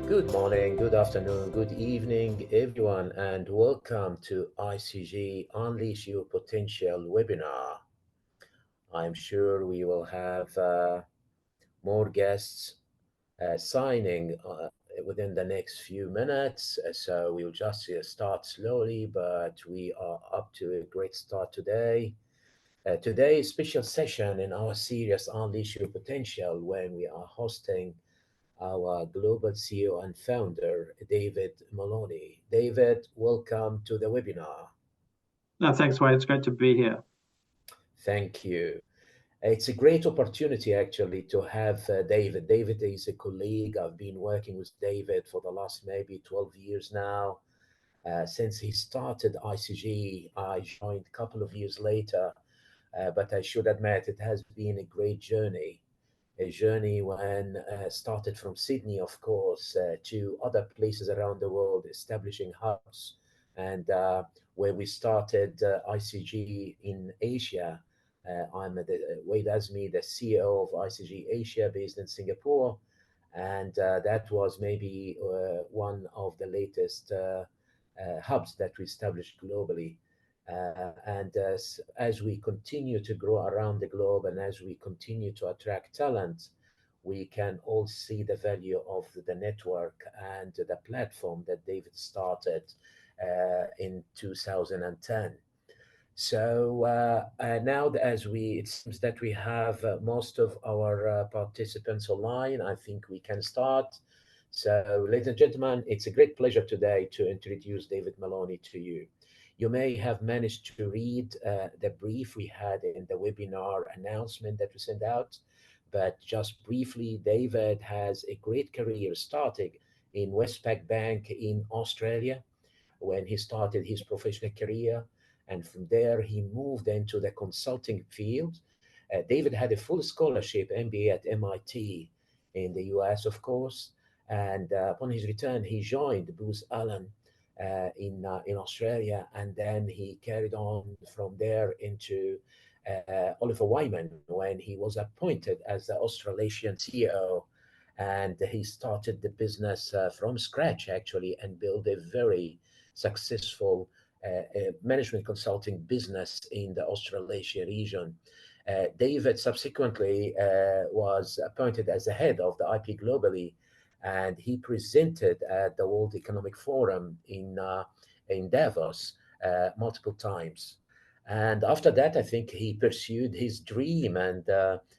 Good morning, good afternoon, good evening, everyone, and welcome to ICG Unleash Your Potential webinar. I'm sure we will have more guests signing within the next few minutes. So we'll just start slowly, but we are up to a great start today. Today's special session in our series Unleash Your Potential, when we are hosting our global CEO and founder, David Maloney. David, welcome to the webinar. No, thanks, Wade. It's great to be here. Thank you. It's a great opportunity actually to have David. David is a colleague. I've been working with David for the last maybe 12 years now. Since he started ICG, I joined a couple of years later, but I should admit it has been a great journey. A journey when started from Sydney, of course, to other places around the world, establishing hubs, and where we started ICG in Asia. Wade Azmi, the CEO of ICG Asia, based in Singapore, and that was maybe one of the latest hubs that we established globally. And as we continue to grow around the globe and as we continue to attract talent, we can all see the value of the network and the platform that David started in 2010. So now, it seems that we have most of our participants online. I think we can start. So, ladies and gentlemen, it's a great pleasure today to introduce David Maloney to you. You may have managed to read the brief we had in the webinar announcement that we sent out, but just briefly, David has a great career starting in Westpac Bank in Australia when he started his professional career. And from there, he moved into the consulting field. David had a full scholarship MBA at MIT in the US, of course. And upon his return, he joined Booz Allen in Australia, and then he carried on from there into Oliver Wyman when he was appointed as the Australasian CEO, and he started the business from scratch actually and built a very successful management consulting business in the Australasia region. David subsequently was appointed as the head of the IP globally, and he presented at the World Economic Forum in Davos multiple times. And after that, I think he pursued his dream and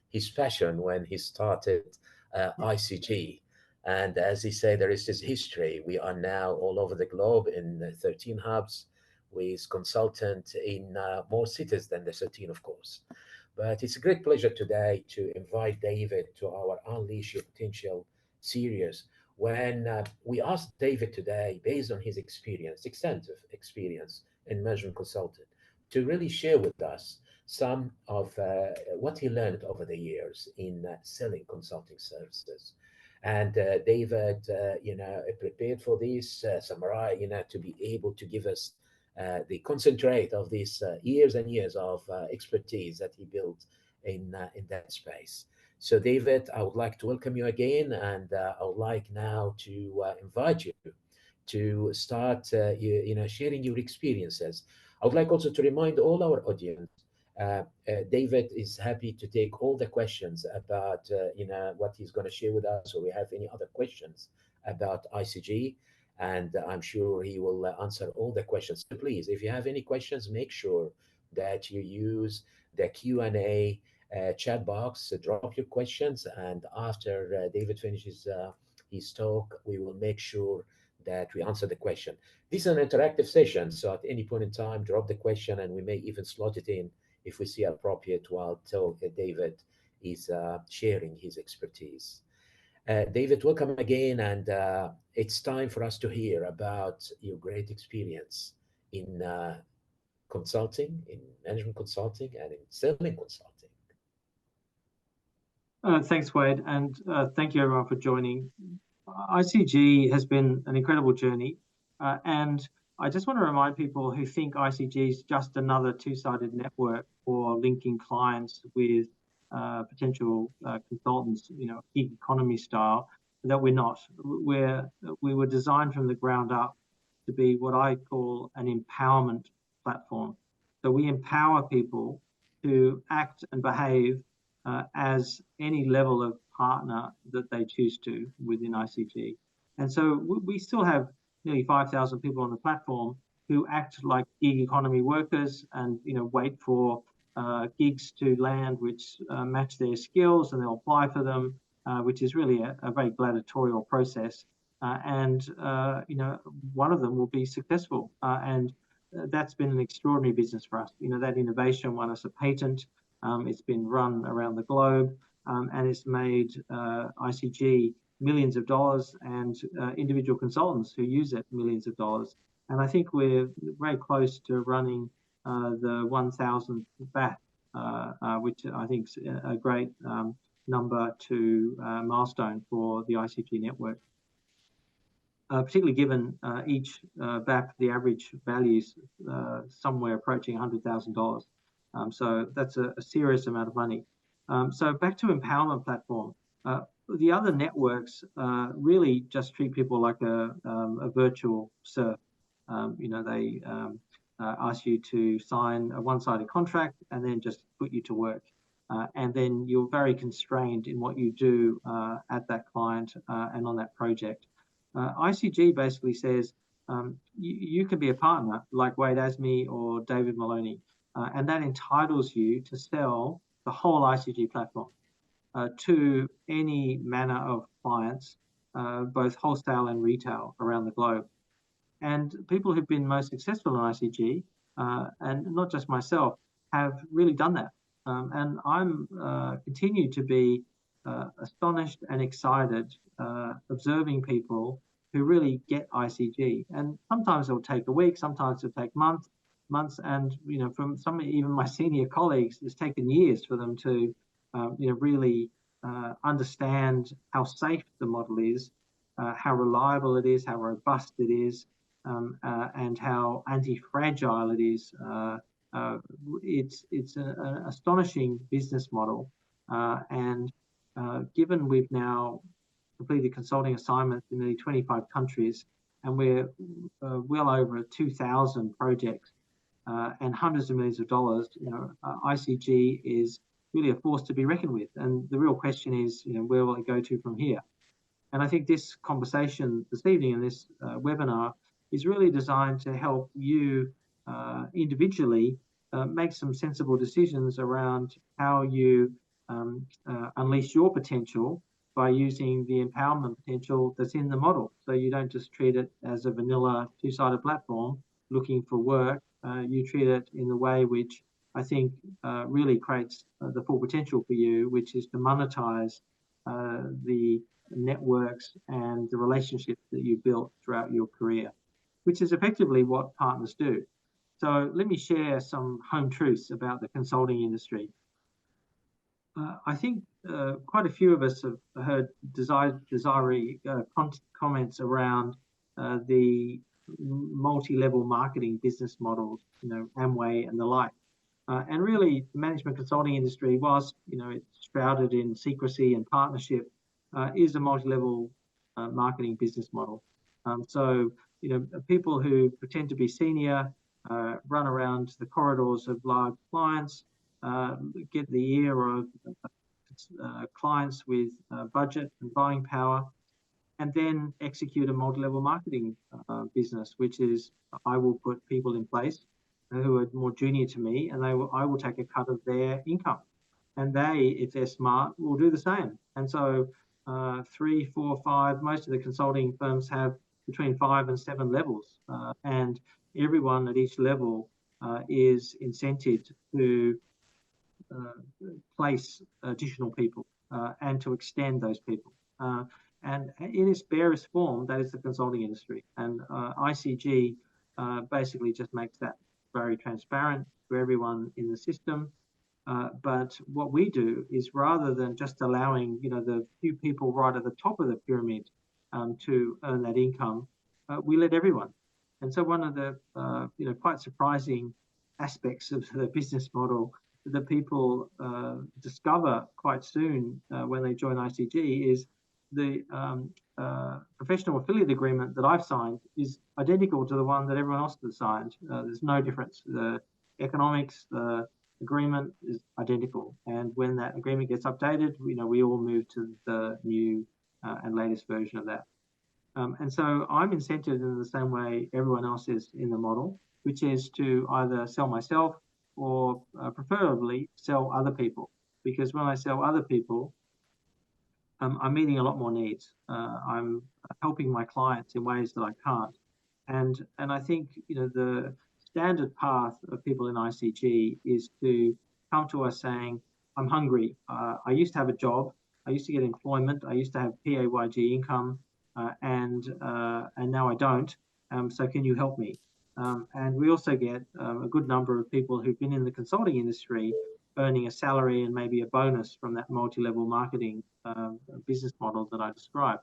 his passion when he started ICG. And as he said, there is this history. We are now all over the globe in 13 hubs with consultants in more cities than the 13, of course. But it's a great pleasure today to invite David to our Unleash Your Potential series. When we asked David today, based on his experience, extensive experience in management consulting, to really share with us some of what he learned over the years in selling consulting services. And David, prepared for this, summarize, to be able to give us the concentrate of these years and years of expertise that he built in that space. So, David, I would like to welcome you again, and I would like now to invite you to start, sharing your experiences. I would like also to remind all our audience, David is happy to take all the questions about, what he's going to share with us, or we have any other questions about ICG, and I'm sure he will answer all the questions. So please, if you have any questions, make sure that you use the Q&A chat box, drop your questions, and after David finishes his talk, we will make sure that we answer the question. This is an interactive session, so at any point in time, drop the question, and we may even slot it in if we see appropriate while David is sharing his expertise. David, welcome again, and it's time for us to hear about your great experience in consulting, in management consulting, and in selling consulting. Thanks, Wade, and thank you everyone for joining. ICG has been an incredible journey, and I just want to remind people who think ICG is just another two-sided network for linking clients with potential consultants, gig economy style, that we're not. We were designed from the ground up to be what I call an empowerment platform. So we empower people to act and behave as any level of partner that they choose to within ICG. And so we still have nearly 5,000 people on the platform who act like gig economy workers and wait for gigs to land which match their skills, and they'll apply for them, which is really a very gladiatorial process. And one of them will be successful, and that's been an extraordinary business for us. That innovation won us a patent. It's been run around the globe, and it's made ICG millions of dollars, and individual consultants who use it millions of dollars. And I think we're very close to running the 1,000th BAT, which I think is a great number to milestone for the ICG network. Particularly given each BAP, the average values somewhere approaching $100,000. So that's a serious amount of money. So back to empowerment platform. The other networks really just treat people like a virtual serf. They ask you to sign a one-sided contract and then just put you to work. And then you're very constrained in what you do at that client and on that project. ICG basically says you can be a partner like Wade Asme or David Maloney, and that entitles you to sell the whole ICG platform to any manner of clients, both wholesale and retail around the globe. And people who've been most successful in ICG, and not just myself, have really done that. And I'm continue to be astonished and excited observing people who really get ICG. And sometimes it'll take a week, sometimes it'll take months, and from some even my senior colleagues, it's taken years for them to really understand how safe the model is, how reliable it is, how robust it is, and how anti-fragile it is. It's an astonishing business model, and given we've now completed consulting assignments in nearly 25 countries, and we're well over 2,000 projects and hundreds of millions of dollars, ICG is really a force to be reckoned with. And the real question is, where will it go to from here? And I think this conversation this evening and this webinar is really designed to help you individually make some sensible decisions around how you unleash your potential by using the empowerment potential that's in the model. So you don't just treat it as a vanilla two-sided platform looking for work. You treat it in the way which I think really creates the full potential for you, which is to monetize the networks and the relationships that you built throughout your career, which is effectively what partners do. So let me share some home truths about the consulting industry. I think quite a few of us have heard desiree comments around the multi-level marketing business models, Amway and the like. And really, the management consulting industry, whilst it's shrouded in secrecy and partnership, is a multi-level marketing business model. So people who pretend to be senior run around the corridors of large clients, get the ear of clients with budget and buying power, and then execute a multi-level marketing business, which is I will put people in place who are more junior to me, and I will take a cut of their income. And they, if they're smart, will do the same. And so 3, 4, 5, most of the consulting firms have between 5 and 7 levels. And everyone at each level is incented to place additional people and to extend those people. And in its barest form, that is the consulting industry. And ICG basically just makes that very transparent for everyone in the system. But what we do is, rather than just allowing the few people right at the top of the pyramid to earn that income, we let everyone. And so one of the quite surprising aspects of the business model that people discover quite soon when they join ICG is the professional affiliate agreement that I've signed is identical to the one that everyone else has signed. There's no difference. The economics, the agreement is identical. And when that agreement gets updated, we all move to the new and latest version of that. And so I'm incented in the same way everyone else is in the model, which is to either sell myself or preferably sell other people. Because when I sell other people, I'm meeting a lot more needs. I'm helping my clients in ways that I can't. And I think the standard path of people in ICG is to come to us saying, I'm hungry. I used to have a job. I used to get employment. I used to have PAYG income, and now I don't. So can you help me? And we also get a good number of people who've been in the consulting industry earning a salary and maybe a bonus from that multi-level marketing business model that I described.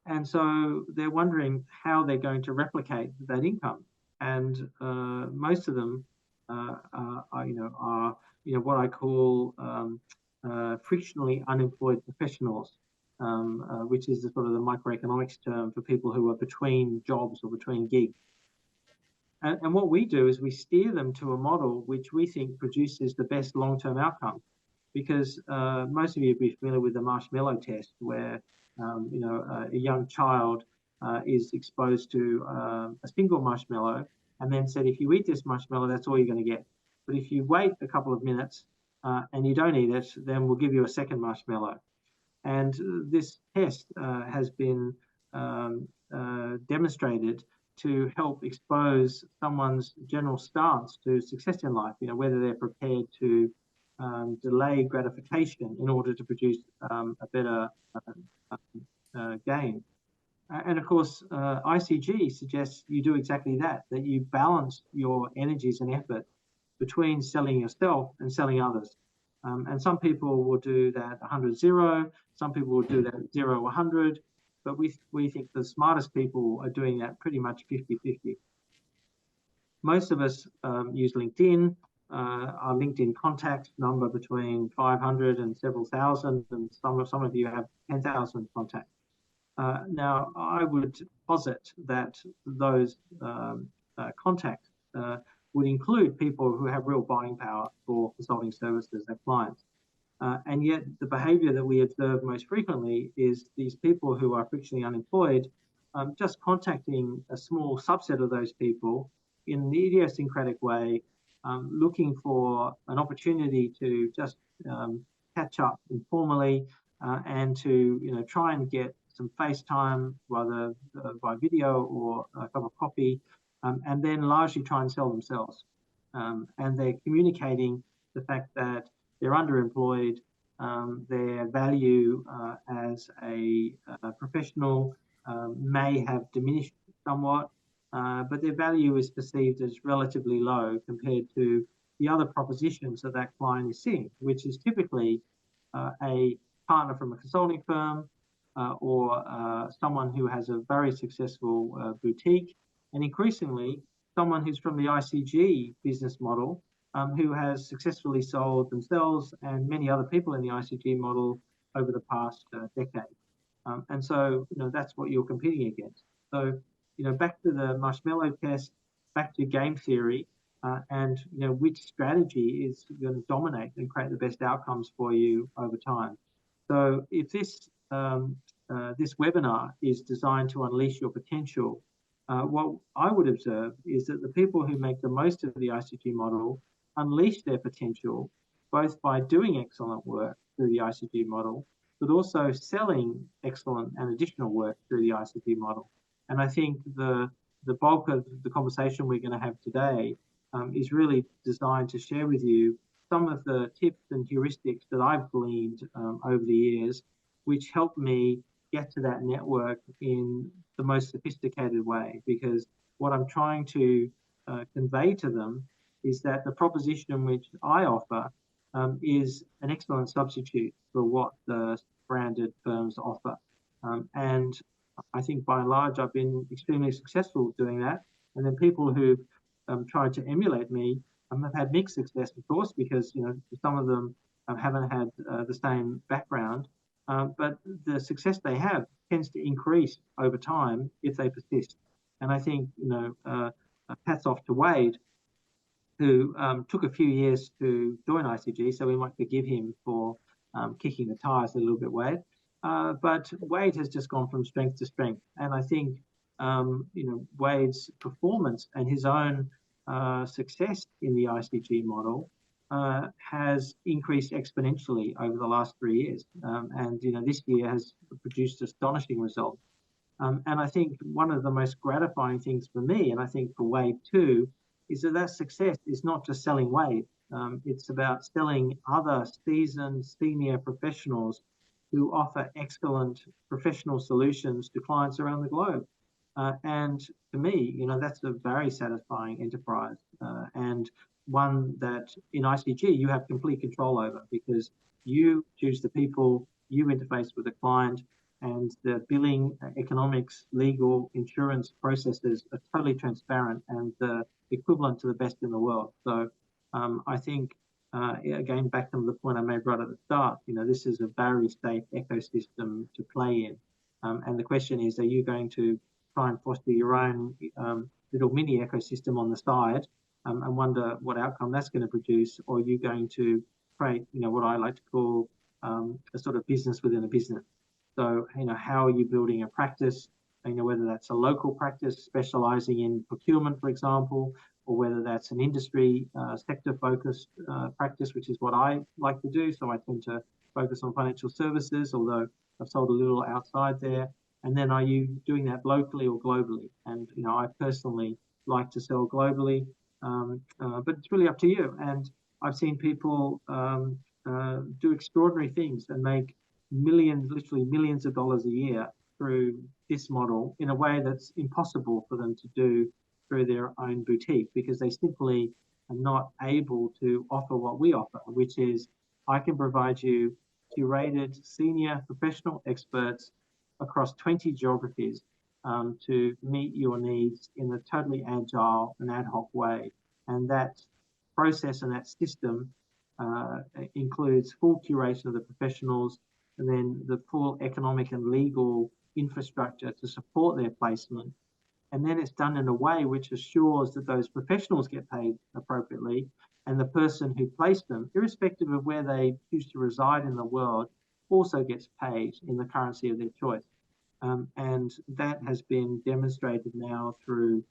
And so they're wondering how they're going to replicate that income. And most of them are what I call frictionally unemployed professionals, which is the sort of the microeconomics term for people who are between jobs or between gigs. And what we do is we steer them to a model which we think produces the best long-term outcome. Because most of you will be familiar with the marshmallow test, where a young child is exposed to a single marshmallow and then said, if you eat this marshmallow, that's all you're going to get. But if you wait a couple of minutes and you don't eat it, then we'll give you a second marshmallow. And this test has been demonstrated to help expose someone's general stance to success in life, whether they're prepared to delay gratification in order to produce a better gain. And of course, ICG suggests you do exactly that you balance your energies and effort between selling yourself and selling others. And some people will do that 100-0, some people will do that 0-100, but we think the smartest people are doing that pretty much 50-50. Most of us use LinkedIn. Our LinkedIn contact number between 500 and several thousand, and some of you have 10,000 contacts. Now, I would posit that those contacts would include people who have real buying power for consulting services, their clients. And yet the behavior that we observe most frequently is these people who are frictionally unemployed just contacting a small subset of those people in the idiosyncratic way, looking for an opportunity to just catch up informally and to try and get some FaceTime, whether by video or a cup of coffee, and then largely try and sell themselves. And they're communicating the fact that they're underemployed, their value as a professional may have diminished somewhat, but their value is perceived as relatively low compared to the other propositions that that client is seeing, which is typically a partner from a consulting firm or someone who has a very successful boutique, and increasingly someone who's from the ICG business model who has successfully sold themselves and many other people in the ICG model over the past decade. And so, that's what you're competing against. So, back to the marshmallow test, back to game theory, and which strategy is going to dominate and create the best outcomes for you over time. So, if this this webinar is designed to unleash your potential, what I would observe is that the people who make the most of the ICG model unleash their potential both by doing excellent work through the ICG model, but also selling excellent and additional work through the ICG model. And I think the bulk of the conversation we're going to have today is really designed to share with you some of the tips and heuristics that I've gleaned over the years, which help me get to that network in the most sophisticated way. Because what I'm trying to convey to them is that the proposition which I offer is an excellent substitute for what the branded firms offer. And I think by and large, I've been extremely successful doing that. And then people who've tried to emulate me have had mixed success, of course, because some of them haven't had the same background. but the success they have tends to increase over time if they persist. And I think, hats off to Wade, who took a few years to join ICG, so we might forgive him for kicking the tires a little bit, Wade. But Wade has just gone from strength to strength, and I think Wade's performance and his own success in the ICG model has increased exponentially over the last 3 years, and this year has produced astonishing results. And I think one of the most gratifying things for me, and I think for Wade too, is that success is not just selling Wade. It's about selling other seasoned senior professionals who offer excellent professional solutions to clients around the globe. And to me, that's a very satisfying enterprise, and one that in ICG you have complete control over, because you choose the people, you interface with the client, and the billing, economics, legal, insurance processes are totally transparent and the equivalent to the best in the world. So I think, again, back to the point I made right at the start, this is a very safe ecosystem to play in. And the question is, are you going to try and foster your own little mini ecosystem on the side and wonder what outcome that's going to produce, or are you going to create, what I like to call a sort of business within a business? So, how are you building a practice, whether that's a local practice specializing in procurement, for example, or whether that's an industry sector-focused practice, which is what I like to do. So I tend to focus on financial services, although I've sold a little outside there. And then are you doing that locally or globally? And, I personally like to sell globally, but it's really up to you. And I've seen people do extraordinary things and make literally millions of dollars a year through this model in a way that's impossible for them to do through their own boutique, because they simply are not able to offer what we offer, which is I can provide you curated senior professional experts across 20 geographies to meet your needs in a totally agile and ad hoc way. And that process and that system includes full curation of the professionals, and then the full economic and legal infrastructure to support their placement. And then it's done in a way which assures that those professionals get paid appropriately, and the person who placed them, irrespective of where they choose to reside in the world, also gets paid in the currency of their choice. And that has been demonstrated now through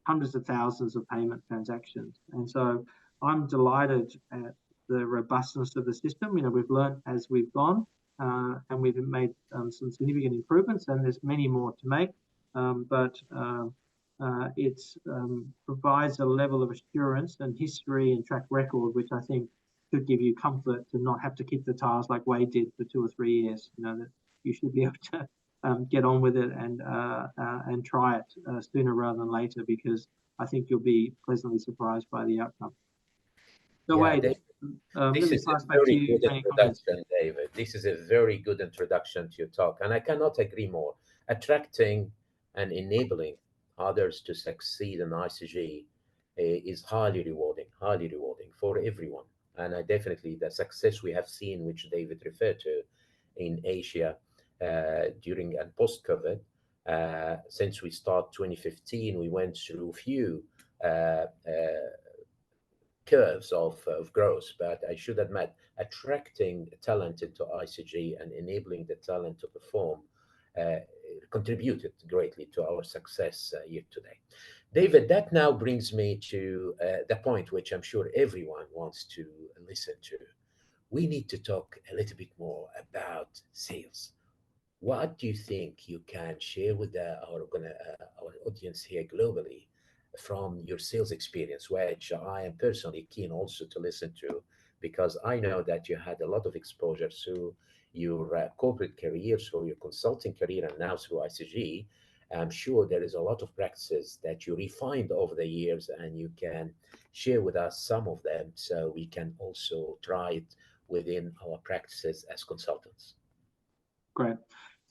hundreds of thousands of payment transactions. And so I'm delighted at the robustness of the system. We've learned as we've gone, and we've made some significant improvements, and there's many more to make. But it provides a level of assurance and history and track record, which I think should give you comfort to not have to kick the tires like Wade did for 2 or 3 years. That you should be able to get on with it and try it sooner rather than later, because I think you'll be pleasantly surprised by the outcome. So Yeah, Wade, this really is a pass back to very you good for any comments. introduction, David. This is a very good introduction to your talk, and I cannot agree more. Attracting and enabling others to succeed in ICG is highly rewarding for everyone. And definitely the success we have seen, which David referred to in Asia during and post-COVID, since we start 2015, we went through a few curves of growth, but I should admit, attracting talent into ICG and enabling the talent to perform contributed greatly to our success year today. David, that now brings me to the point which I'm sure everyone wants to listen to. We need to talk a little bit more about sales. What do you think you can share with our audience here globally from your sales experience, which I am personally keen also to listen to, because I know that you had a lot of exposure through your corporate career, through your consulting career, and now through ICG. I'm sure there is a lot of practices that you refined over the years, and you can share with us some of them so we can also try it within our practices as consultants. Great.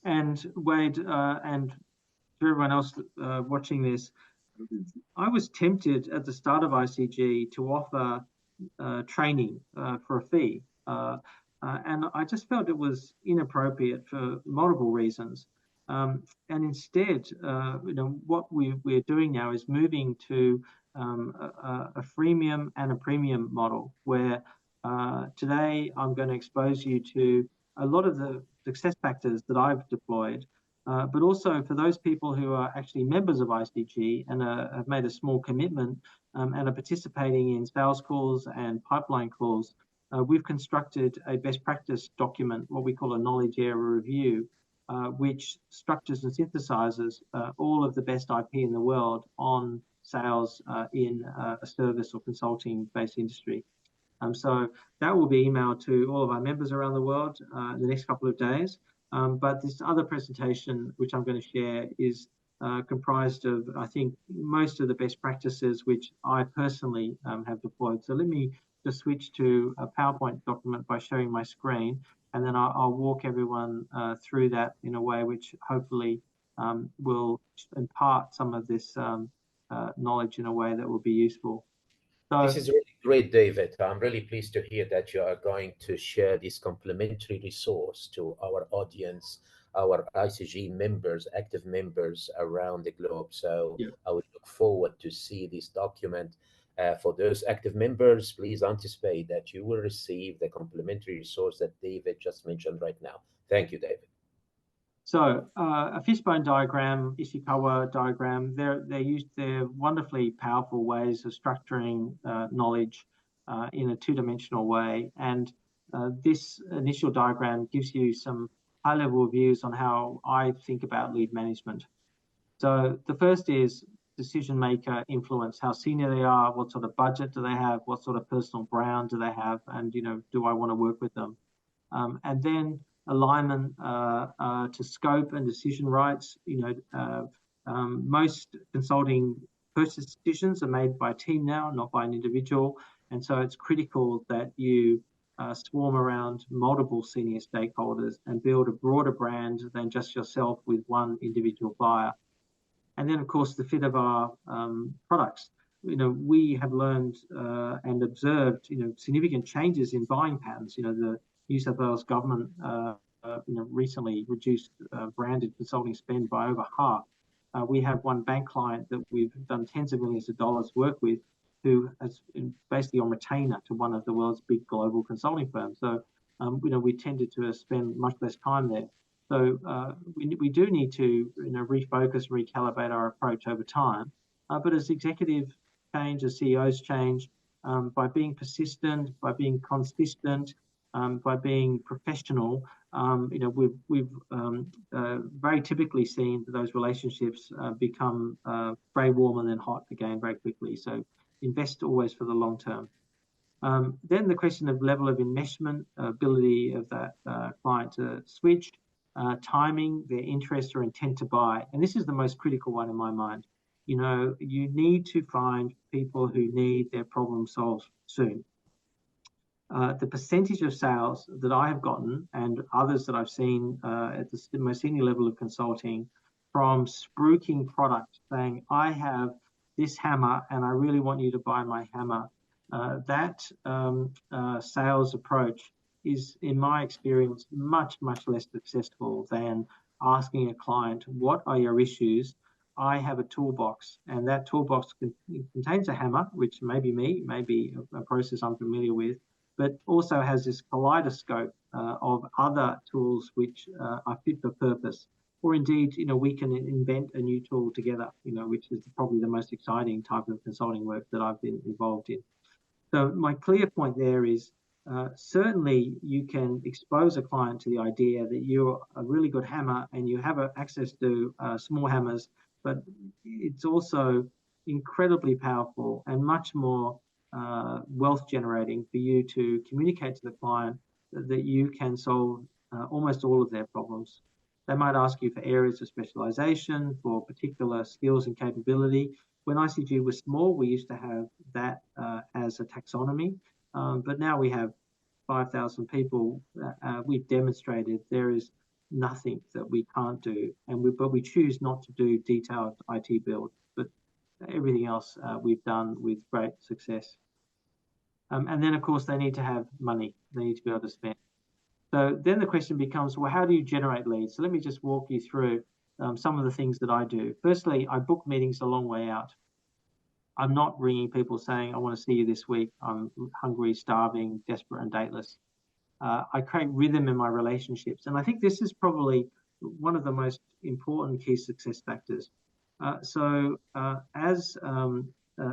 And Wade, and to everyone else watching this, I was tempted at the start of ICG to offer training for a fee. And I just felt it was inappropriate for multiple reasons. And instead, what we're doing now is moving to a freemium and a premium model, where today I'm going to expose you to a lot of the success factors that I've deployed, but also for those people who are actually members of ICG and have made a small commitment and are participating in sales calls and pipeline calls. We've constructed a best practice document, what we call a knowledge area review, which structures and synthesizes all of the best IP in the world on sales in a service or consulting based industry. So that will be emailed to all of our members around the world in the next couple of days. But this other presentation, which I'm going to share, is comprised of, I think, most of the best practices which I personally have deployed. So let me just switch to a PowerPoint document by sharing my screen, and then I'll walk everyone through that in a way which hopefully will impart some of this knowledge in a way that will be useful. This So, is really great, David. I'm really pleased to hear that you are going to share this complementary resource to our audience, our ICG members, active members around the globe. So yeah. I would look forward to see this document. For those active members, please anticipate that you will receive the complementary resource that David just mentioned right now. Thank you, David. So a fishbone diagram, Ishikawa diagram, they're wonderfully powerful ways of structuring knowledge in a two-dimensional way. And this initial diagram gives you some high-level views on how I think about lead management. So the first is decision maker influence, how senior they are, what sort of budget do they have, what sort of personal brand do they have, and do I want to work with them? And then alignment to scope and decision rights. Most consulting purchase decisions are made by a team now, not by an individual. And so it's critical that you swarm around multiple senior stakeholders and build a broader brand than just yourself with one individual buyer. And then, of course, the fit of our products. We have learned and observed, significant changes in buying patterns. The New South Wales government, recently reduced branded consulting spend by over half. We have one bank client that we've done tens of millions of dollars work with, who has been basically on retainer to one of the world's big global consulting firms. So, we tended to spend much less time there. So we do need to refocus, recalibrate our approach over time. But as executives change, as CEOs change, by being persistent, by being consistent, by being professional, we've very typically seen those relationships become very warm and then hot again very quickly. So invest always for the long term. Then the question of level of enmeshment, ability of that client to switch, timing, their interest or intent to buy. And this is the most critical one in my mind. You need to find people who need their problem solved soon. The percentage of sales that I have gotten and others that I've seen at the most senior level of consulting from spruiking product saying, I have this hammer and I really want you to buy my hammer. That sales approach is, in my experience, much, much less successful than asking a client, what are your issues? I have a toolbox, and that toolbox contains a hammer, which may be me, may be a process I'm familiar with, but also has this kaleidoscope of other tools which are fit for purpose. Or indeed, we can invent a new tool together, which is probably the most exciting type of consulting work that I've been involved in. So my clear point there is certainly you can expose a client to the idea that you're a really good hammer and you have access to small hammers, but it's also incredibly powerful and much more wealth generating for you to communicate to the client that you can solve almost all of their problems. They might ask you for areas of specialization, for particular skills and capability. When ICG was small, we used to have that as a taxonomy, but now we have 5,000 people. We've demonstrated there is nothing that we can't do, but we choose not to do detailed IT build, but everything else we've done with great success. And then, of course, they need to have money. They need to be able to spend. So then the question becomes, well, how do you generate leads? So let me just walk you through some of the things that I do. Firstly, I book meetings a long way out. I'm not ringing people saying, I want to see you this week. I'm hungry, starving, desperate, and dateless. I create rhythm in my relationships. And I think this is probably one of the most important key success factors. As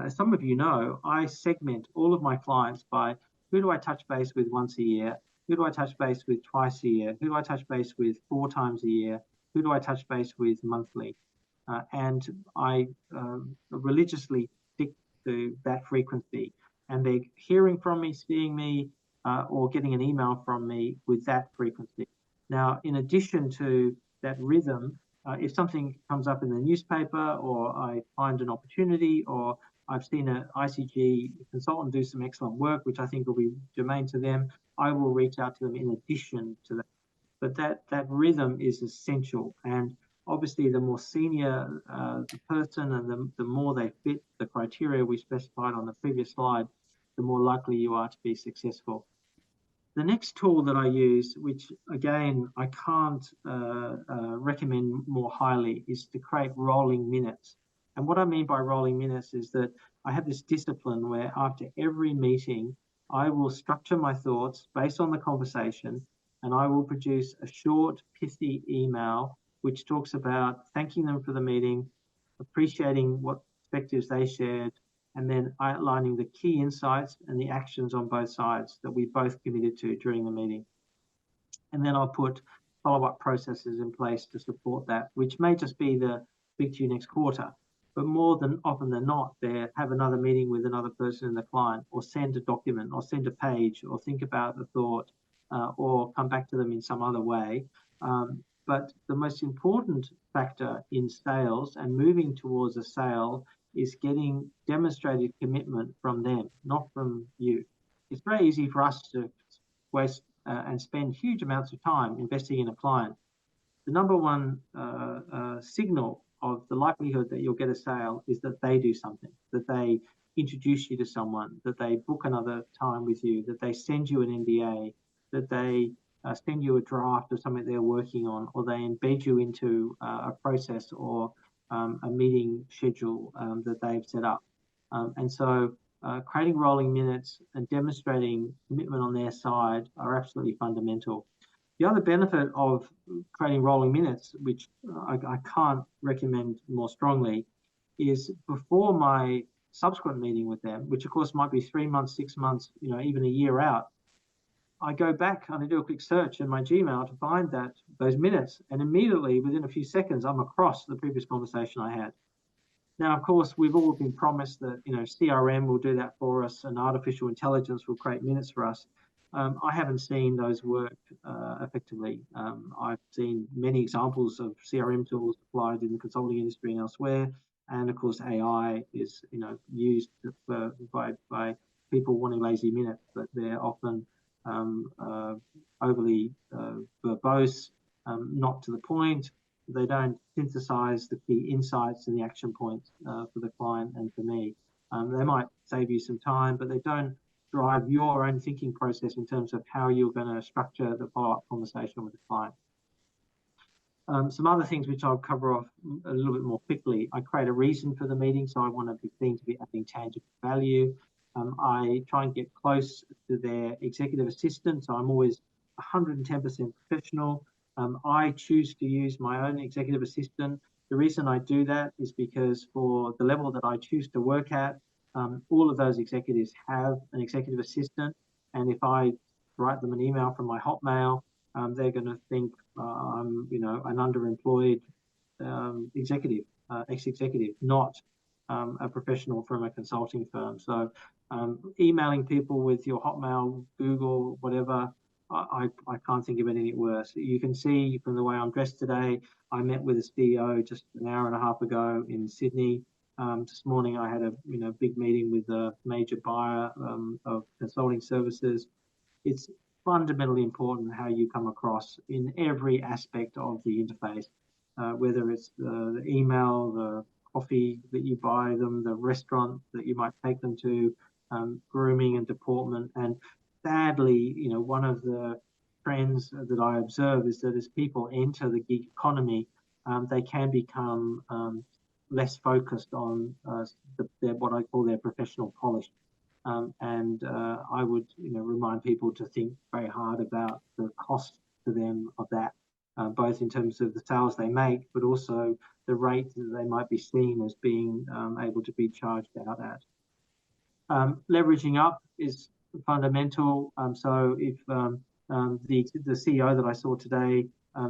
some of you know, I segment all of my clients by who do I touch base with once a year, who do I touch base with twice a year, who do I touch base with 4 times a year, who do I touch base with monthly. And I religiously stick to that frequency. And they're hearing from me, seeing me, or getting an email from me with that frequency. Now, in addition to that rhythm, if something comes up in the newspaper, or I find an opportunity, or I've seen an ICG consultant do some excellent work, which I think will be germane to them, I will reach out to them in addition to that. But that rhythm is essential. And obviously, the more senior the person, and the more they fit the criteria we specified on the previous slide, the more likely you are to be successful. The next tool that I use, which again I can't recommend more highly, is to create rolling minutes. And what I mean by rolling minutes is that I have this discipline where after every meeting, I will structure my thoughts based on the conversation, and I will produce a short, pithy email which talks about thanking them for the meeting, appreciating what perspectives they shared, and then outlining the key insights and the actions on both sides that we both committed to during the meeting. And then I'll put follow-up processes in place to support that, which may just be the speak to you next quarter, but more than often than not, they have another meeting with another person in the client, or send a document, or send a page, or think about the thought, or come back to them in some other way. But the most important factor in sales and moving towards a sale is getting demonstrated commitment from them, not from you. It's very easy for us to waste and spend huge amounts of time investing in a client. The number one signal of the likelihood that you'll get a sale is that they do something, that they introduce you to someone, that they book another time with you, that they send you an NDA, that they send you a draft of something they're working on, or they embed you into a process or a meeting schedule that they've set up. And so creating rolling minutes and demonstrating commitment on their side are absolutely fundamental. The other benefit of creating rolling minutes, which I can't recommend more strongly, is before my subsequent meeting with them, which of course might be 3 months, 6 months, even a year out, I go back and I do a quick search in my Gmail to find those minutes, and immediately within a few seconds, I'm across the previous conversation I had. Now, of course, we've all been promised that CRM will do that for us, and artificial intelligence will create minutes for us. I haven't seen those work effectively. I've seen many examples of CRM tools applied in the consulting industry and elsewhere, and of course, AI is used by people wanting lazy minutes, but they're often overly verbose, not to the point. They don't synthesize the key insights and the action points for the client and for me. They might save you some time, but they don't drive your own thinking process in terms of how you're going to structure the follow-up conversation with the client. Some other things which I'll cover off a little bit more quickly. I create a reason for the meeting, so I want to be seen to be adding tangible value. I try and get close to their executive assistant, so I'm always 110% professional. I choose to use my own executive assistant. The reason I do that is because for the level that I choose to work at, all of those executives have an executive assistant, and if I write them an email from my Hotmail, they're going to think I'm, an underemployed executive, ex-executive, not a professional from a consulting firm. So emailing people with your Hotmail, Google, whatever, I can't think of anything worse. You can see from the way I'm dressed today, I met with a CEO just an hour and a half ago in Sydney. This morning I had a big meeting with a major buyer of consulting services. It's fundamentally important how you come across in every aspect of the interface, whether it's the email, the coffee that you buy them, the restaurant that you might take them to, grooming and deportment. And sadly, one of the trends that I observe is that as people enter the gig economy, they can become less focused on what I call their professional polish. I would remind people to think very hard about the cost to them of that, both in terms of the sales they make, but also the rate that they might be seen as being able to be charged out at. Leveraging up is fundamental. So if the CEO that I saw today,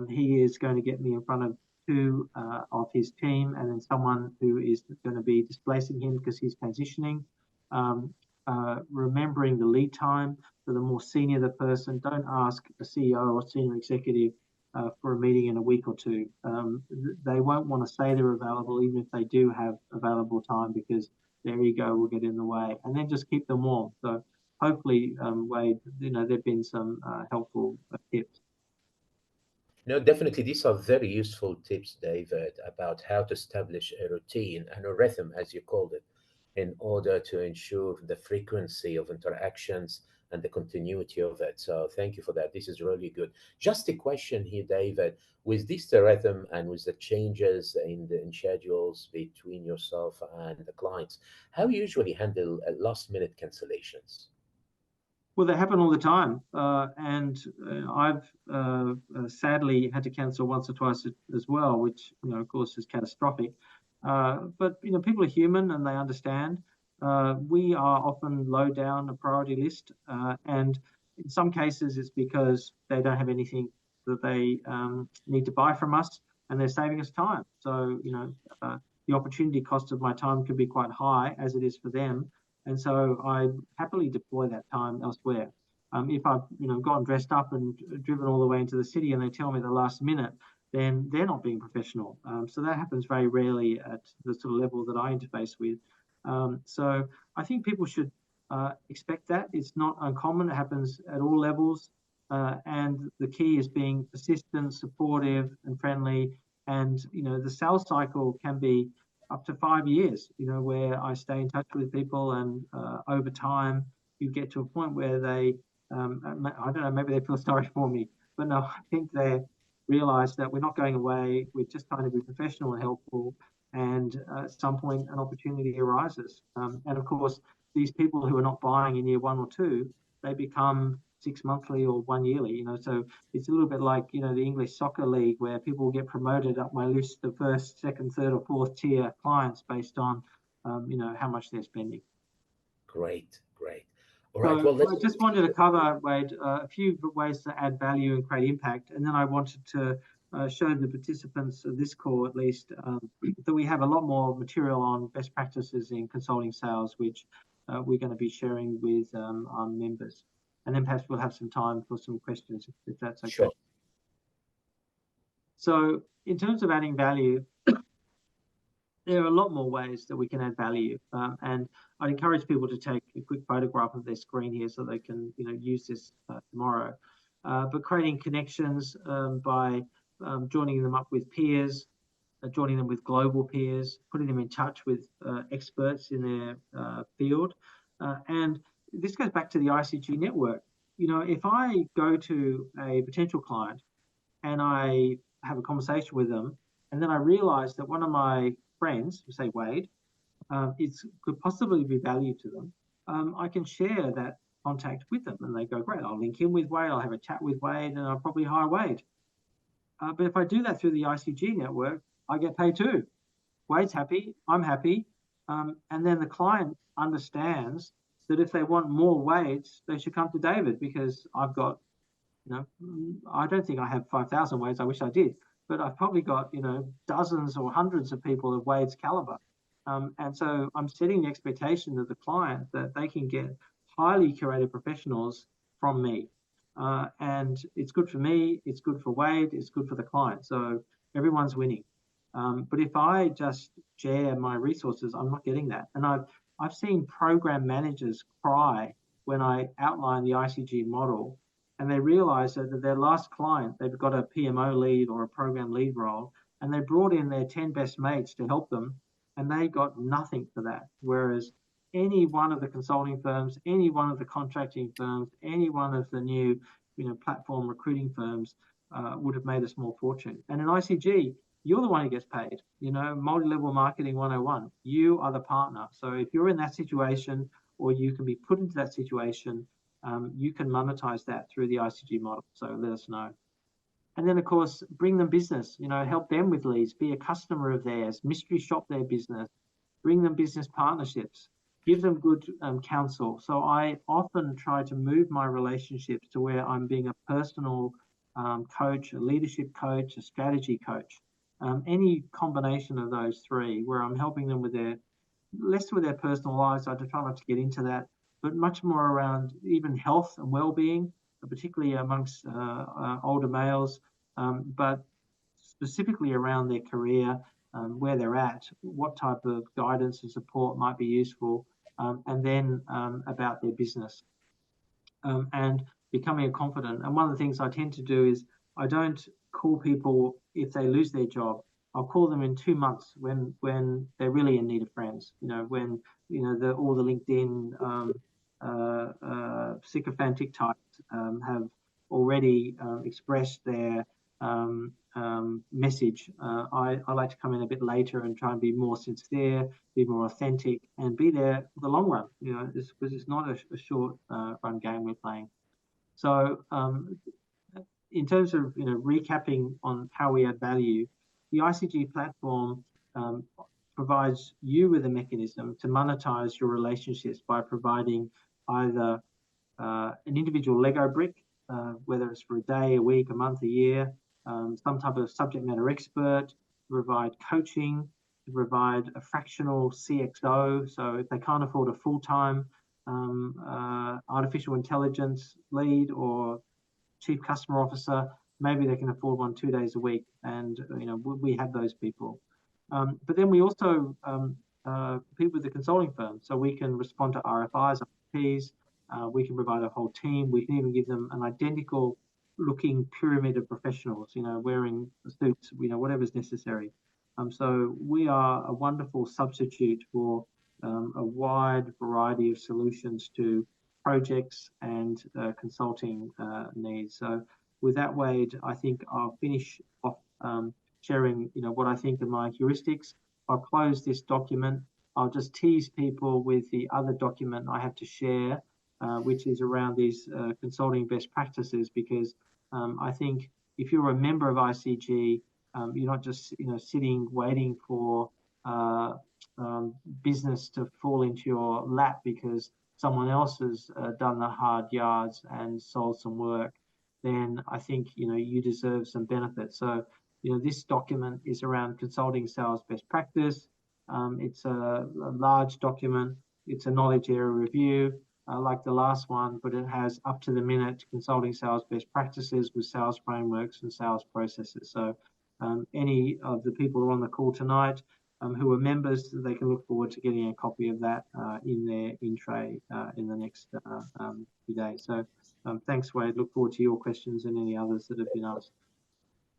he is going to get me in front of two of his team, and then someone who is going to be displacing him because he's transitioning. Remembering the lead time, for the more senior the person, don't ask a CEO or senior executive for a meeting in a week or two. They won't want to say they're available, even if they do have available time, because their ego will get in the way. And then just keep them warm. So hopefully, Wade, there've been some helpful tips. No, definitely, these are very useful tips, David, about how to establish a routine and a rhythm, as you called it, in order to ensure the frequency of interactions and the continuity of it. So thank you for that. This is really good. Just a question here, David. With this rhythm and with the changes in schedules between yourself and the clients, how you usually handle last-minute cancellations? Well, they happen all the time, and I've sadly had to cancel once or twice as well, which of course, is catastrophic. But people are human and they understand. We are often low down a priority list, and in some cases, it's because they don't have anything that they need to buy from us, and they're saving us time. So the opportunity cost of my time could be quite high, as it is for them. And so I happily deploy that time elsewhere. If I've gone dressed up and driven all the way into the city and they tell me the last minute, then they're not being professional. So that happens very rarely at the sort of level that I interface with. So I think people should expect that. It's not uncommon. It happens at all levels. And the key is being persistent, supportive, and friendly. And the sales cycle can be up to 5 years, where I stay in touch with people, and over time you get to a point where they, I don't know, maybe they feel sorry for me, but no, I think they realize that we're not going away. We're just trying to be professional and helpful, and at some point an opportunity arises. And of course, these people who are not buying in year 1 or 2, they become 6 monthly or 1 yearly, so it's a little bit like, the English soccer league, where people get promoted up my list of first, second, third, or fourth tier clients based on, how much they're spending. Great, great. All right. So Well, I just wanted to cover, Wade, a few ways to add value and create impact. And then I wanted to show the participants of this call, at least, that we have a lot more material on best practices in consulting sales, which we're going to be sharing with our members. And then perhaps we'll have some time for some questions, if that's okay. Sure. So in terms of adding value, there are a lot more ways that we can add value. And I'd encourage people to take a quick photograph of their screen here so they can use this tomorrow. But creating connections by joining them up with peers, joining them with global peers, putting them in touch with experts in their field. And this goes back to the ICG network. If I go to a potential client and I have a conversation with them, and then I realize that one of my friends, say Wade, could possibly be value to them, I can share that contact with them, and they go, great, I'll link in with Wade, I'll have a chat with Wade, and I'll probably hire Wade. But if I do that through the ICG network, I get paid too. Wade's happy, I'm happy, and then the client understands that if they want more Wades, they should come to David, because I've got, I don't think I have 5,000 Wades, I wish I did, but I've probably got, dozens or hundreds of people of Wade's caliber. And so I'm setting the expectation of the client that they can get highly curated professionals from me. And it's good for me, it's good for Wade, it's good for the client. So everyone's winning. But if I just share my resources, I'm not getting that. And I've seen program managers cry when I outline the ICG model, and they realize that their last client, they've got a PMO lead or a program lead role, and they brought in their 10 best mates to help them, and they got nothing for that. Whereas any one of the consulting firms, any one of the contracting firms, any one of the new platform recruiting firms would have made a small fortune. And in ICG, you're the one who gets paid. Multi-level marketing 101. You are the partner. So if you're in that situation, or you can be put into that situation, you can monetize that through the ICG model. So let us know. And then, of course, bring them business, help them with leads, be a customer of theirs, mystery shop their business, bring them business partnerships, give them good counsel. So I often try to move my relationships to where I'm being a personal coach, a leadership coach, a strategy coach. Any combination of those three, where I'm helping them with less with their personal lives. I try not to get into that, but much more around even health and well-being, particularly amongst older males, but specifically around their career, where they're at, what type of guidance and support might be useful, and then about their business, and becoming a confident. And one of the things I tend to do is I don't call people if they lose their job. I'll call them in 2 months when they're really in need of friends. When all the LinkedIn sycophantic types have already expressed their message. I like to come in a bit later and try and be more sincere, be more authentic, and be there for the long run. Because it's not a short run game we're playing. So in terms of recapping on how we add value, the ICG platform provides you with a mechanism to monetize your relationships by providing either an individual Lego brick, whether it's for a day, a week, a month, a year, some type of subject matter expert, to provide coaching, to provide a fractional CXO. So if they can't afford a full-time artificial intelligence lead or chief customer officer, maybe they can afford one 2 days a week, and we have those people. But then we also people with the consulting firm, so we can respond to RFIs, RFPs. We can provide a whole team. We can even give them an identical looking pyramid of professionals, wearing suits, whatever's necessary. So we are a wonderful substitute for a wide variety of solutions to projects and consulting needs. So with that, Wade, I think I'll finish off sharing, what I think are my heuristics. I'll close this document. I'll just tease people with the other document I have to share, which is around these consulting best practices, because I think if you're a member of ICG, you're not just sitting waiting for business to fall into your lap because someone else has done the hard yards and sold some work. Then I think you deserve some benefit. So this document is around consulting sales best practice. It's a large document. It's a knowledge area review, like the last one, but it has up to the minute consulting sales best practices with sales frameworks and sales processes. So any of the people who are on the call tonight who are members, they can look forward to getting a copy of that in their in-tray in the next few days. So thanks, Wade. Look forward to your questions and any others that have been asked.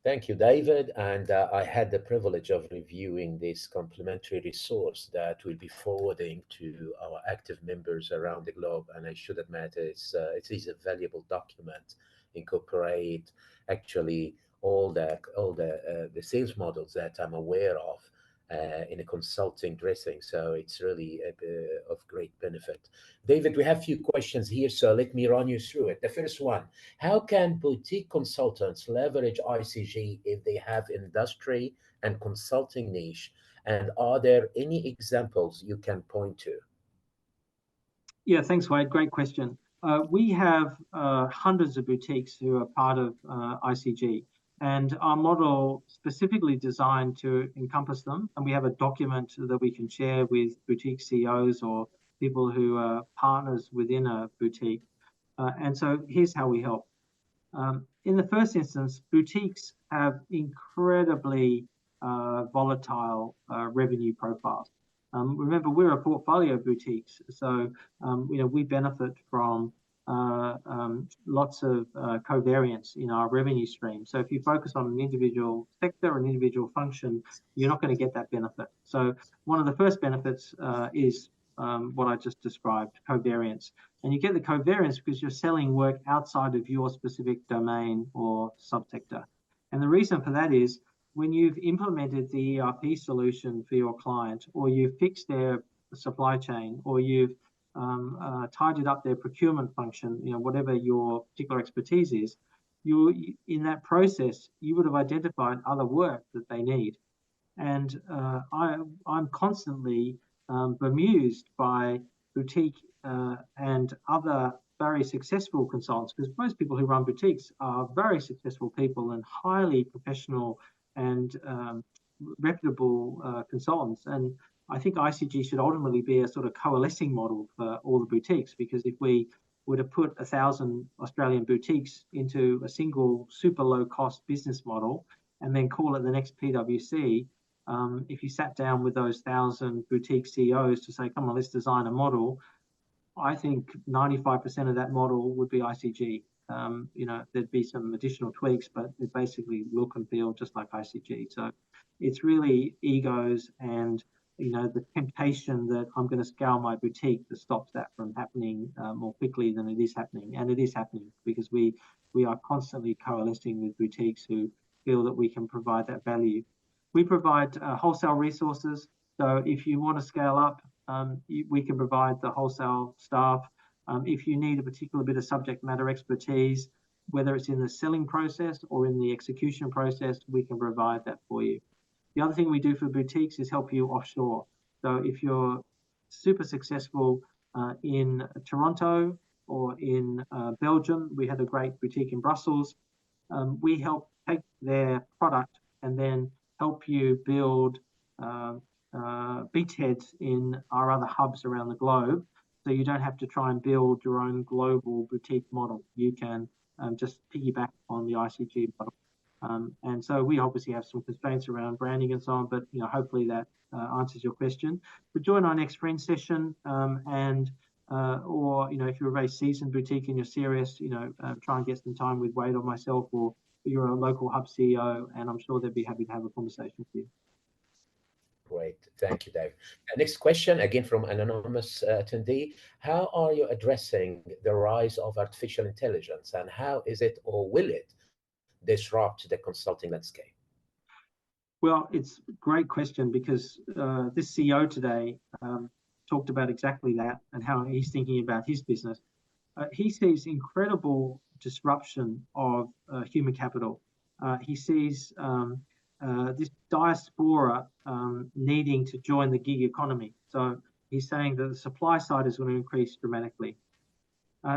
Thank you, David. And I had the privilege of reviewing this complimentary resource that we'll be forwarding to our active members around the globe. And I should admit, it is a valuable document. Incorporate actually all the sales models that I'm aware of in a consulting dressing. So it's really of great benefit. David, we have a few questions here, so let me run you through it. The first one: how can boutique consultants leverage ICG if they have industry and consulting niche? And are there any examples you can point to? Yeah, thanks, Wade. Great question. We have hundreds of boutiques who are part of ICG, and our model specifically designed to encompass them. And we have a document that we can share with boutique CEOs or people who are partners within a boutique. And so here's how we help. In the first instance, boutiques have incredibly volatile revenue profiles. Remember, we're a portfolio of boutiques, so we benefit from lots of covariance in our revenue stream. So if you focus on an individual sector or an individual function, you're not going to get that benefit. So one of the first benefits is what I just described, covariance. And you get the covariance because you're selling work outside of your specific domain or subsector. And the reason for that is when you've implemented the ERP solution for your client, or you've fixed their supply chain, or you've tidied up their procurement function, whatever your particular expertise is, in that process, you would have identified other work that they need. And I'm constantly bemused by boutique and other very successful consultants, because most people who run boutiques are very successful people and highly professional and reputable consultants. And I think ICG should ultimately be a sort of coalescing model for all the boutiques, because if we were to put 1,000 Australian boutiques into a single super low cost business model and then call it the next PwC, if you sat down with those 1,000 boutique CEOs to say, come on, let's design a model, I think 95% of that model would be ICG. There'd be some additional tweaks, but it basically look and feel just like ICG. So it's really egos and the temptation that I'm going to scale my boutique that stops that from happening more quickly than it is happening. And it is happening because we are constantly coalescing with boutiques who feel that we can provide that value. We provide wholesale resources. So if you want to scale up, we can provide the wholesale staff. If you need a particular bit of subject matter expertise, whether it's in the selling process or in the execution process, we can provide that for you. The other thing we do for boutiques is help you offshore. So if you're super successful in Toronto or in Belgium, we had a great boutique in Brussels. We help take their product and then help you build beachheads in our other hubs around the globe. So you don't have to try and build your own global boutique model. You can just piggyback on the ICG model. And so we obviously have some constraints around branding and so on, but hopefully that answers your question. But join our next friend session, or if you're a very seasoned boutique and you're serious, try and get some time with Wade or myself, or you're a local hub CEO, and I'm sure they'd be happy to have a conversation with you. Great. Thank you, Dave. Next question, again from an anonymous attendee. How are you addressing the rise of artificial intelligence, and how is it, or will it, disrupt the consulting landscape? Well, it's a great question, because this CEO today talked about exactly that and how he's thinking about his business. He sees incredible disruption of human capital. He sees this diaspora needing to join the gig economy. So he's saying that the supply side is going to increase dramatically.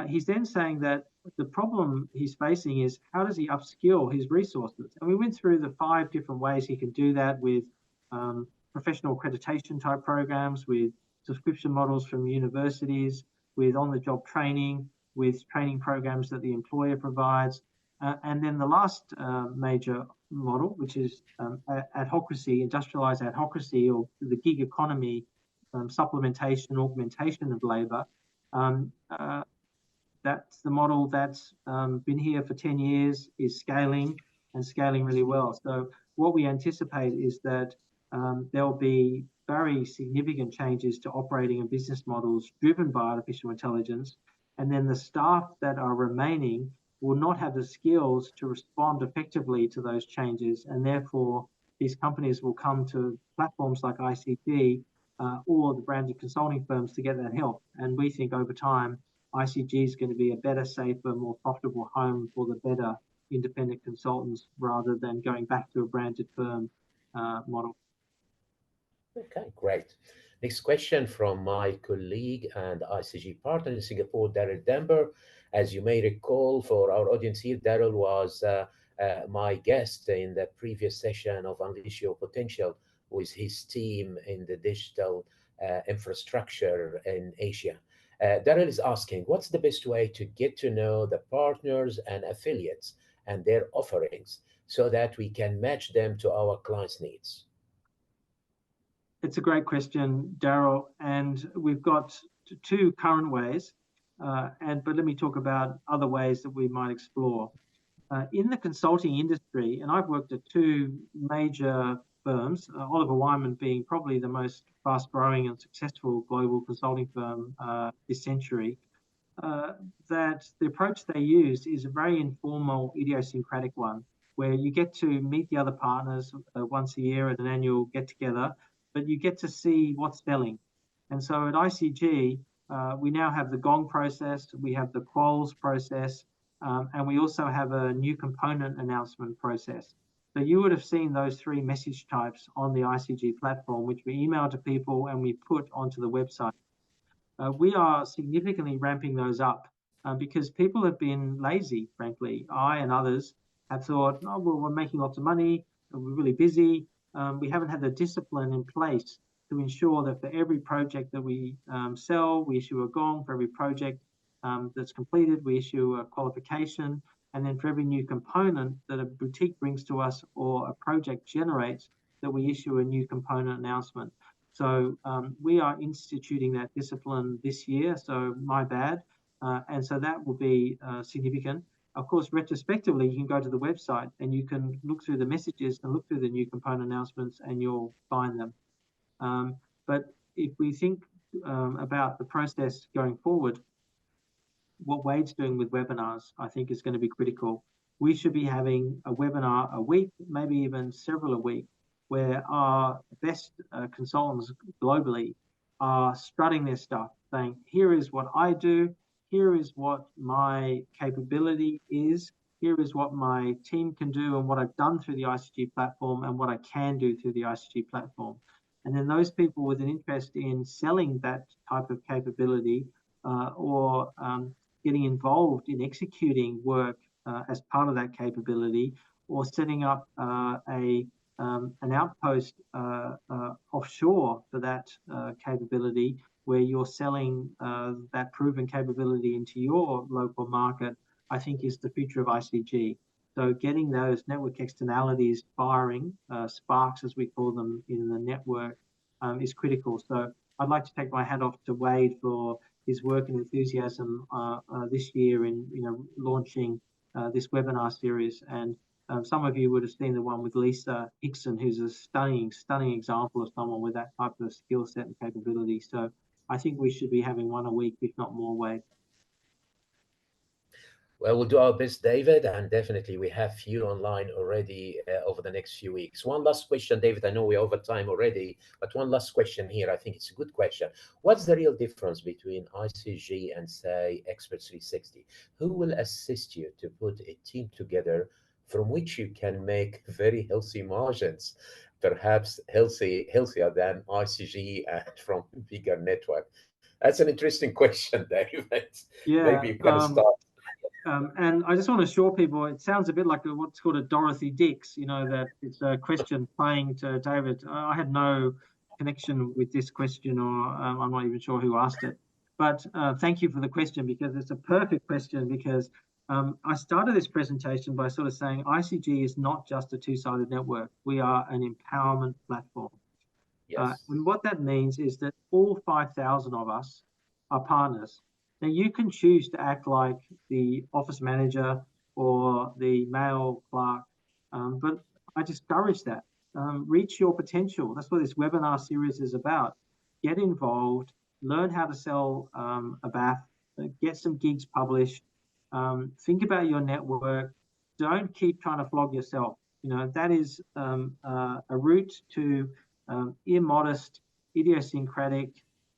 He's then saying that the problem he's facing is how does he upskill his resources? And we went through the 5 different ways he can do that, with professional accreditation type programs, with subscription models from universities, with on-the-job training, with training programs that the employer provides. And then the last major model, which is adhocracy, industrialized adhocracy, or the gig economy, supplementation, augmentation of labor. That's the model that's been here for 10 years, is scaling and scaling really well. So what we anticipate is that there'll be very significant changes to operating and business models driven by artificial intelligence. And then the staff that are remaining will not have the skills to respond effectively to those changes. And therefore, these companies will come to platforms like ICG or the branded consulting firms to get that help. And we think over time, ICG is going to be a better, safer, more profitable home for the better independent consultants, rather than going back to a branded firm model. Okay, great. Next question from my colleague and ICG partner in Singapore, Daryl Denver. As you may recall, for our audience here, Daryl was my guest in the previous session of Unleash Your Potential with his team in the digital infrastructure in Asia. Daryl is asking, what's the best way to get to know the partners and affiliates and their offerings so that we can match them to our clients' needs? It's a great question, Daryl, and we've got 2 current ways, but let me talk about other ways that we might explore. In the consulting industry, and I've worked at 2 major firms, Oliver Wyman being probably the most fast-growing and successful global consulting firm this century, that the approach they use is a very informal, idiosyncratic one, where you get to meet the other partners once a year at an annual get-together, but you get to see what's selling. And so at ICG, we now have the Gong process, we have the Quals process, and we also have a new component announcement process. So you would have seen those three message types on the ICG platform, which we email to people and we put onto the website. We are significantly ramping those up because people have been lazy, frankly. I and others have thought, oh, well, we're making lots of money, we're really busy. We haven't had the discipline in place to ensure that for every project that we sell, we issue a gong. For every project that's completed, we issue a qualification. And then for every new component that a boutique brings to us or a project generates, that we issue a new component announcement. So we are instituting that discipline this year, so my bad. And so that will be significant. Of course, retrospectively, you can go to the website and you can look through the messages and look through the new component announcements and you'll find them. But if we think about the process going forward, what Wade's doing with webinars, I think, is going to be critical. We should be having a webinar a week, maybe even several a week, where our best consultants globally are strutting their stuff, saying, here is what I do, here is what my capability is, here is what my team can do and what I've done through the ICG platform and what I can do through the ICG platform. And then those people with an interest in selling that type of capability or getting involved in executing work as part of that capability, or setting up an outpost offshore for that capability, where you're selling that proven capability into your local market, I think is the future of ICG. So getting those network externalities firing, sparks as we call them in the network, is critical. So I'd like to take my hat off to Wade for his work and enthusiasm this year in launching this webinar series. And some of you would have seen the one with Lisa Hickson, who's a stunning example of someone with that type of skill set and capability. So I think we should be having one a week, if not more, Wade. Well, we'll do our best, David, and definitely we have you online already over the next few weeks. One last question, David. I know we're over time already, but one last question here. I think it's a good question. What's the real difference between ICG and, say, Expert 360? Who will assist you to put a team together from which you can make very healthy margins, perhaps healthier than ICG and from bigger network? That's an interesting question, David. Yeah, maybe you can start. And I just want to assure people, it sounds a bit like what's called a Dorothy Dix, that it's a question playing to David. I had no connection with this question, or I'm not even sure who asked it. But thank you for the question, because it's a perfect question, because I started this presentation by sort of saying ICG is not just a two-sided network. We are an empowerment platform. Yes. And what that means is that all 5,000 of us are partners. Now, you can choose to act like the office manager or the mail clerk, but I discourage that. Reach your potential. That's what this webinar series is about. Get involved, learn how to sell a bath, get some gigs published, think about your network. Don't keep trying to flog yourself. That is a route to immodest, idiosyncratic,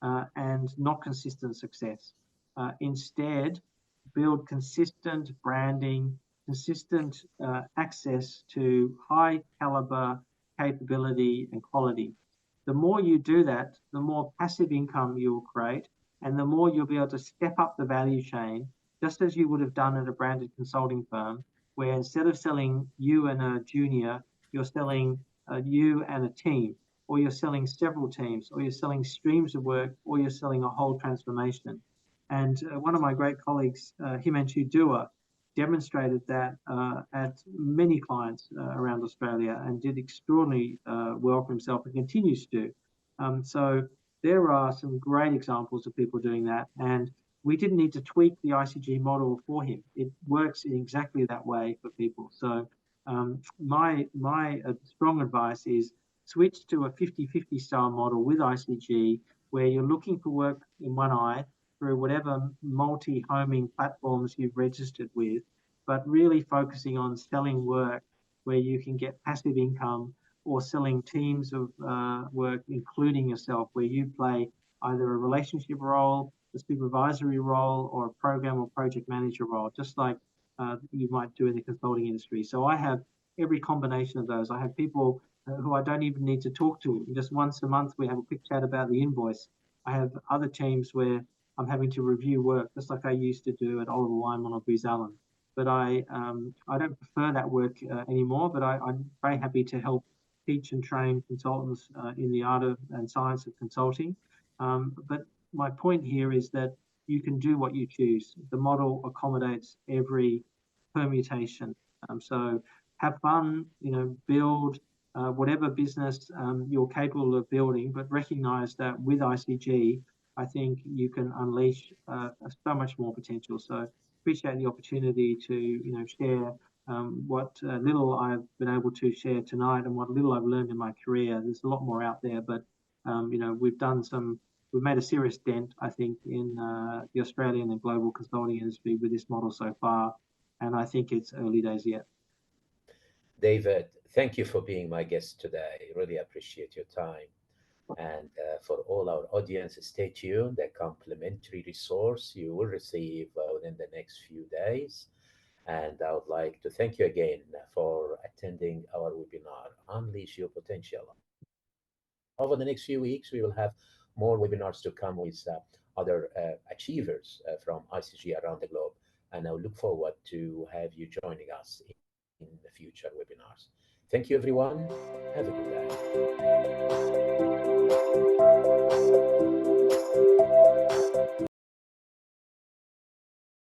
and not consistent success. Instead, build consistent branding, consistent access to high caliber capability and quality. The more you do that, the more passive income you'll create, and the more you'll be able to step up the value chain, just as you would have done at a branded consulting firm, where instead of selling you and a junior, you're selling you and a team, or you're selling several teams, or you're selling streams of work, or you're selling a whole transformation. And one of my great colleagues, Himanshu Dua, demonstrated that at many clients around Australia, and did extraordinarily well for himself and continues to do. So there are some great examples of people doing that. And we didn't need to tweak the ICG model for him. It works in exactly that way for people. So my strong advice is switched to a 50-50 style model with ICG, where you're looking for work in one eye through whatever multi-homing platforms you've registered with, but really focusing on selling work where you can get passive income, or selling teams of work, including yourself, where you play either a relationship role, a supervisory role, or a program or project manager role, just like you might do in the consulting industry. So I have every combination of those. I have people who I don't even need to talk to. Just once a month, we have a quick chat about the invoice. I have other teams where I'm having to review work, just like I used to do at Oliver Wyman or Booz Allen. But I don't prefer that work anymore, but I'm very happy to help teach and train consultants in the art of and science of consulting. But my point here is that you can do what you choose. The model accommodates every permutation. So have fun, build whatever business you're capable of building, but recognize that with ICG, I think you can unleash so much more potential. So appreciate the opportunity to share what little I've been able to share tonight and what little I've learned in my career. There's a lot more out there, but we've made a serious dent, I think, in the Australian and global consulting industry with this model so far, and I think it's early days yet. David, thank you for being my guest today. Really appreciate your time. And for all our audience, stay tuned. A complimentary resource you will receive within the next few days. And I would like to thank you again for attending our webinar, Unleash Your Potential. Over the next few weeks, we will have more webinars to come with other achievers from ICG around the globe. And I look forward to have you joining us in the future webinars. Thank you, everyone. Have a good day.